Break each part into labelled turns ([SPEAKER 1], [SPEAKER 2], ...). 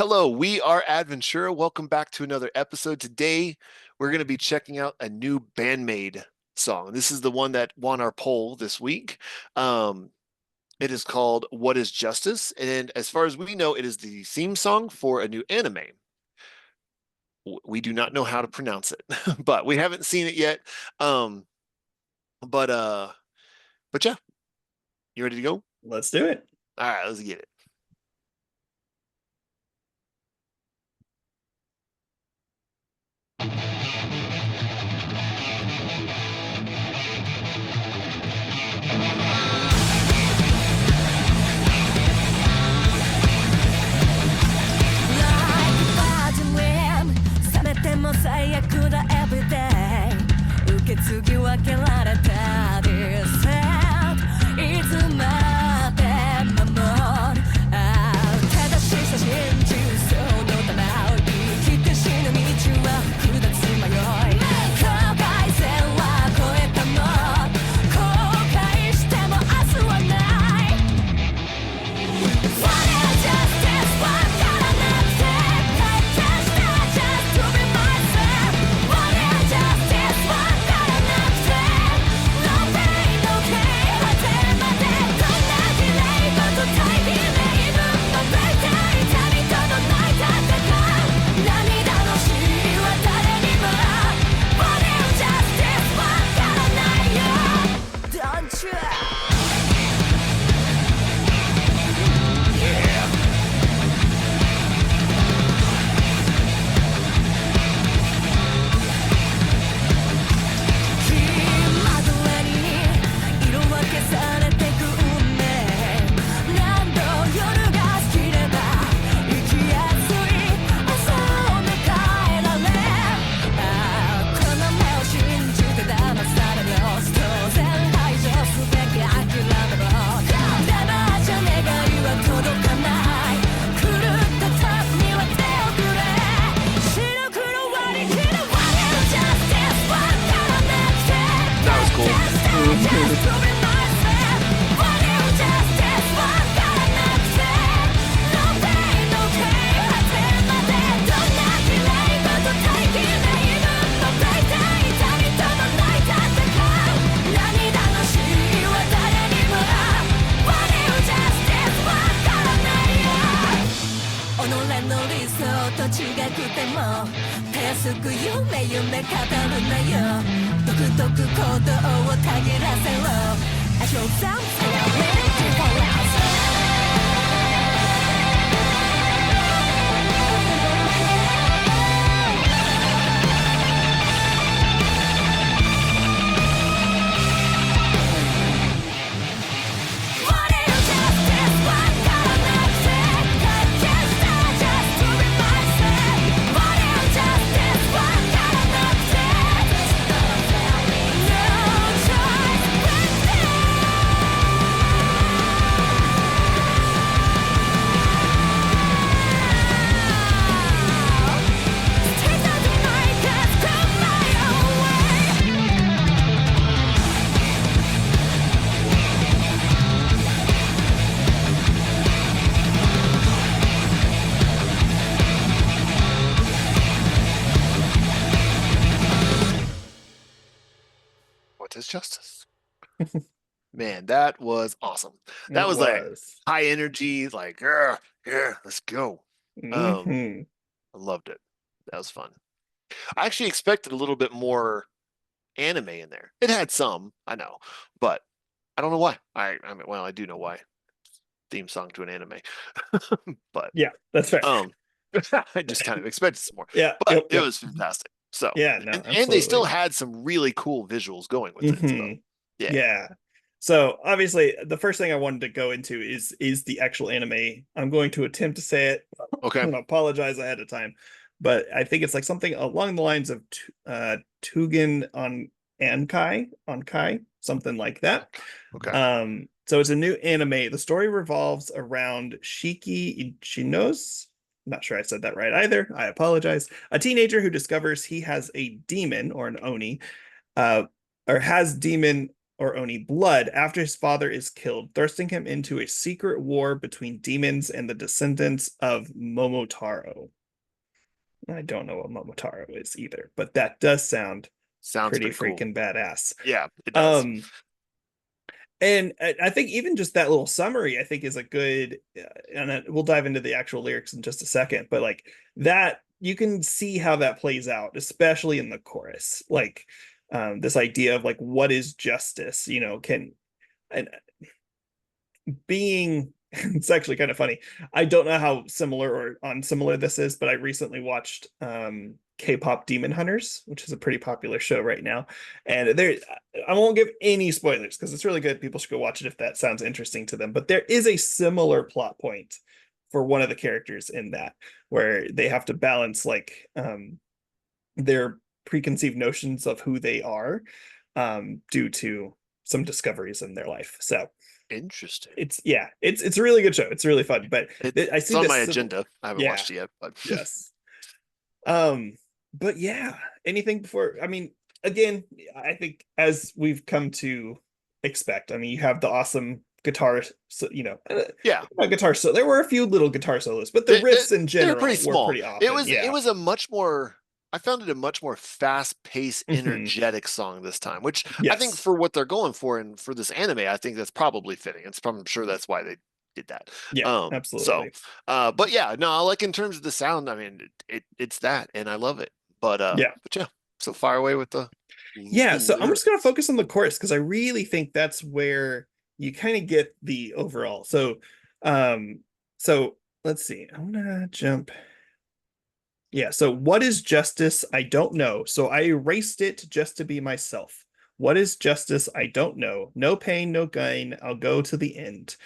[SPEAKER 1] Hello, we are Adventura. Welcome back to another episode. Today, we're going to be checking out a new Band-Maid song. This is the one that won our poll this week. It is called What is Justice? And as far as we know, it is the theme song for a new anime. We do not know how to pronounce it, but we haven't seen it yet. Um, but uh, but yeah, you ready to go?
[SPEAKER 2] Let's do it.
[SPEAKER 1] All right, let's get it. What is justice? Man, that was awesome. That
[SPEAKER 2] It
[SPEAKER 1] was like
[SPEAKER 2] was.
[SPEAKER 1] high energy, like, yeah, let's go.
[SPEAKER 2] Hmm.
[SPEAKER 1] I loved it. That was fun. I actually expected a little bit more anime in there. It had some, I know, but I don't know why. I mean, well, I do know why. Theme song to an anime. But
[SPEAKER 2] Yeah, that's fair.
[SPEAKER 1] I just kind of expected some more.
[SPEAKER 2] Yeah,
[SPEAKER 1] But
[SPEAKER 2] yep,
[SPEAKER 1] it
[SPEAKER 2] yep.
[SPEAKER 1] was fantastic. So,
[SPEAKER 2] Yeah, no,
[SPEAKER 1] and they still
[SPEAKER 2] absolutely.
[SPEAKER 1] had some really cool visuals going with it. So,
[SPEAKER 2] Hmm.
[SPEAKER 1] yeah.
[SPEAKER 2] Yeah. So obviously the first thing I wanted to go into is the actual anime. I'm going to attempt to say it.
[SPEAKER 1] Okay.
[SPEAKER 2] I'm gonna apologize ahead of time, but I think it's like something along the lines of Tugen on Kai, something like that.
[SPEAKER 1] Okay.
[SPEAKER 2] So it's a new anime. The story revolves around Shiki Ichinos. I'm not sure I said that right either. I apologize. A teenager who discovers he has a demon or an oni, uh, or has demon or Oni blood after his father is killed, thrusting him into a secret war between demons and the descendants of Momotaro. I don't know what Momotaro is either, but that does sound
[SPEAKER 1] Sounds
[SPEAKER 2] pretty
[SPEAKER 1] pretty cool.
[SPEAKER 2] freaking badass.
[SPEAKER 1] Yeah, it does.
[SPEAKER 2] Um, and I think even just that little summary, I think is a good, and we'll dive into the actual lyrics in just a second, but like that, you can see how that plays out, especially in the chorus. Like this idea of like, what is justice? You know, and being it's actually kind of funny. I don't know how similar or unsimilar this is, but I recently watched K-pop Demon Hunters, which is a pretty popular show right now. And there I won't give any spoilers because it's really good. People should go watch it if that sounds interesting to them. But there is a similar plot point for one of the characters in that where they have to balance like their preconceived notions of who they are due to some discoveries in their life. So
[SPEAKER 1] Interesting.
[SPEAKER 2] it's a really good show. It's really fun. But I
[SPEAKER 1] It's
[SPEAKER 2] see
[SPEAKER 1] on my
[SPEAKER 2] this.
[SPEAKER 1] agenda. I haven't
[SPEAKER 2] Yeah,
[SPEAKER 1] watched it yet, but
[SPEAKER 2] yes. But yeah, anything before? I mean, again, I think as we've come to expect. I mean, you have the awesome guitar, so
[SPEAKER 1] yeah,
[SPEAKER 2] not guitar. So there were a few little guitar solos, but the
[SPEAKER 1] they, they,
[SPEAKER 2] riffs in
[SPEAKER 1] they were pretty
[SPEAKER 2] general were
[SPEAKER 1] small.
[SPEAKER 2] pretty
[SPEAKER 1] It
[SPEAKER 2] awesome.
[SPEAKER 1] was it
[SPEAKER 2] Yeah.
[SPEAKER 1] was a much more. I found it a much more fast-paced,
[SPEAKER 2] Hmm.
[SPEAKER 1] energetic song this time, which I think
[SPEAKER 2] Yes.
[SPEAKER 1] for what they're going for and for this anime, I think that's probably fitting. I'm sure that's why they did that.
[SPEAKER 2] Yeah.
[SPEAKER 1] So,
[SPEAKER 2] Absolutely.
[SPEAKER 1] but yeah, no, like in terms of the sound, I mean, it's that, and I love it.
[SPEAKER 2] Yeah.
[SPEAKER 1] But yeah, so fire away with the
[SPEAKER 2] Yeah, so I'm just gonna
[SPEAKER 1] lyrics.
[SPEAKER 2] focus on the chorus because I really think that's where you kind of get the overall. Um, so let's see. I'm gonna jump. Yeah, so what is justice? I don't know. So I erased it just to be myself. What is justice? I don't know. No pain, no gain. I'll go to the end.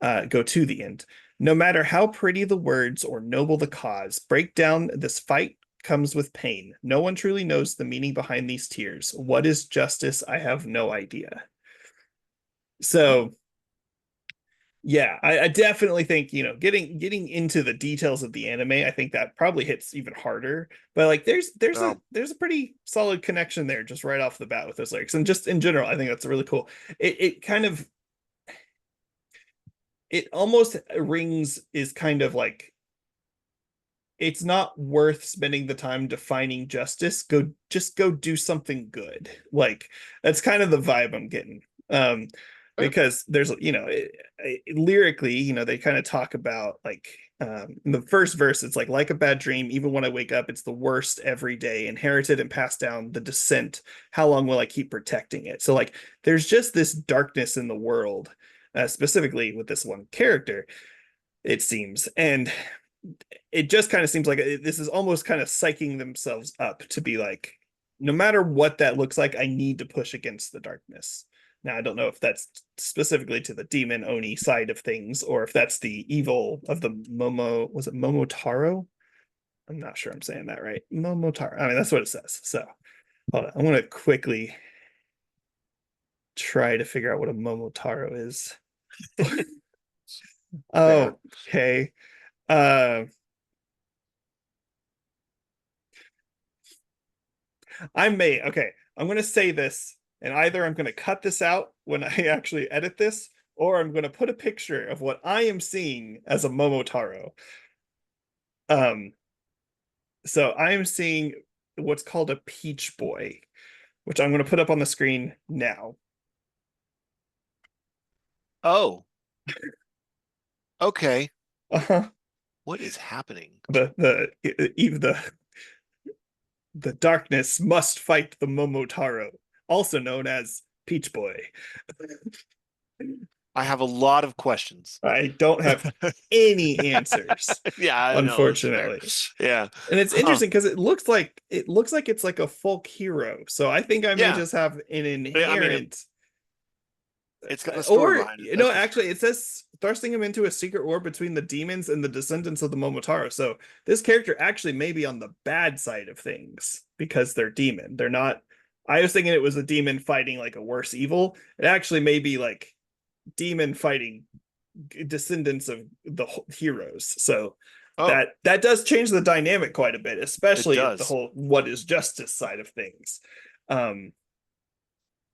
[SPEAKER 2] Go to the end. No matter how pretty the words or noble the cause, break down this fight comes with pain. No one truly knows the meaning behind these tears. What is justice? I have no idea. So yeah, I definitely think, getting into the details of the anime, I think that probably hits even harder. But like
[SPEAKER 1] Oh,
[SPEAKER 2] there's a pretty solid connection there just right off the bat with those lyrics. And just in general, I think that's really cool. It kind of it almost rings is kind of like it's not worth spending the time defining justice. Go do something good. Like that's kind of the vibe I'm getting.
[SPEAKER 1] okay.
[SPEAKER 2] Because there's lyrically, they kind of talk about like in the first verse, it's like a bad dream. Even when I wake up, it's the worst every day. Inherited and passed down the descent. How long will I keep protecting it? So like, there's just this darkness in the world, specifically with this one character, it seems, and it just kind of seems like this is almost kind of psyching themselves up to be like, no matter what that looks like, I need to push against the darkness. Now, I don't know if that's specifically to the demon Oni side of things, or if that's the evil of the was it Momotaro? I'm not sure I'm saying that right. Momotaro. I mean, that's what it says. So hold on. I'm going to quickly try to figure out what a Momotaro is.
[SPEAKER 1] Fair.
[SPEAKER 2] Oh, okay. Uh, okay, I'm going to say this, and either I'm going to cut this out when I actually edit this, or I'm going to put a picture of what I am seeing as a Momotaro. Um, so I am seeing what's called a peach boy, which I'm going to put up on the screen now.
[SPEAKER 1] Oh, okay.
[SPEAKER 2] Uh-huh.
[SPEAKER 1] What is happening?
[SPEAKER 2] Even the darkness must fight the Momotaro, also known as Peach Boy.
[SPEAKER 1] I have a lot of questions.
[SPEAKER 2] I don't have any answers,
[SPEAKER 1] Yeah, I know that's fair.
[SPEAKER 2] unfortunately.
[SPEAKER 1] Yeah.
[SPEAKER 2] And it's
[SPEAKER 1] Huh.
[SPEAKER 2] interesting because it looks like it's like a folk hero. So I think I may
[SPEAKER 1] Yeah.
[SPEAKER 2] just have an
[SPEAKER 1] I mean,
[SPEAKER 2] inherent
[SPEAKER 1] it's got a story
[SPEAKER 2] or
[SPEAKER 1] behind it. That's for sure.
[SPEAKER 2] actually it says thrusting him into a secret war between the demons and the descendants of the Momotaro. So this character actually may be on the bad side of things because they're demon. They're not. I was thinking it was a demon fighting like a worse evil. It actually may be like demon fighting descendants of the heroes. So
[SPEAKER 1] Oh,
[SPEAKER 2] that does change the dynamic quite a bit,
[SPEAKER 1] it
[SPEAKER 2] especially the
[SPEAKER 1] does.
[SPEAKER 2] whole what is justice side of things. Um,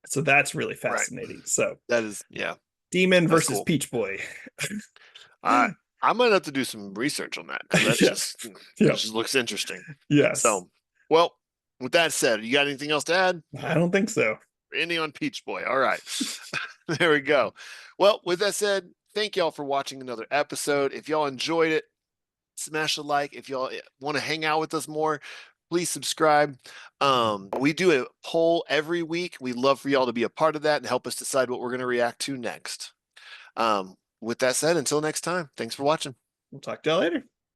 [SPEAKER 2] So that's really
[SPEAKER 1] Right.
[SPEAKER 2] fascinating. So
[SPEAKER 1] That is, yeah,
[SPEAKER 2] Demon
[SPEAKER 1] that's
[SPEAKER 2] versus
[SPEAKER 1] cool.
[SPEAKER 2] Peach Boy.
[SPEAKER 1] I I might have to do some research on that because
[SPEAKER 2] Yes.
[SPEAKER 1] that
[SPEAKER 2] Yep.
[SPEAKER 1] just looks interesting.
[SPEAKER 2] Yes.
[SPEAKER 1] So, well, with that said, you got anything else to add?
[SPEAKER 2] I don't think so.
[SPEAKER 1] Any on Peach Boy. All right. There we go. Well, with that said, thank y'all for watching another episode. If y'all enjoyed it, smash a like. If y'all want to hang out with us more, please subscribe. We do a poll every week. We'd love for y'all to be a part of that and help us decide what we're going to react to next. With that said, until next time, thanks for watching.
[SPEAKER 2] We'll talk to y'all later.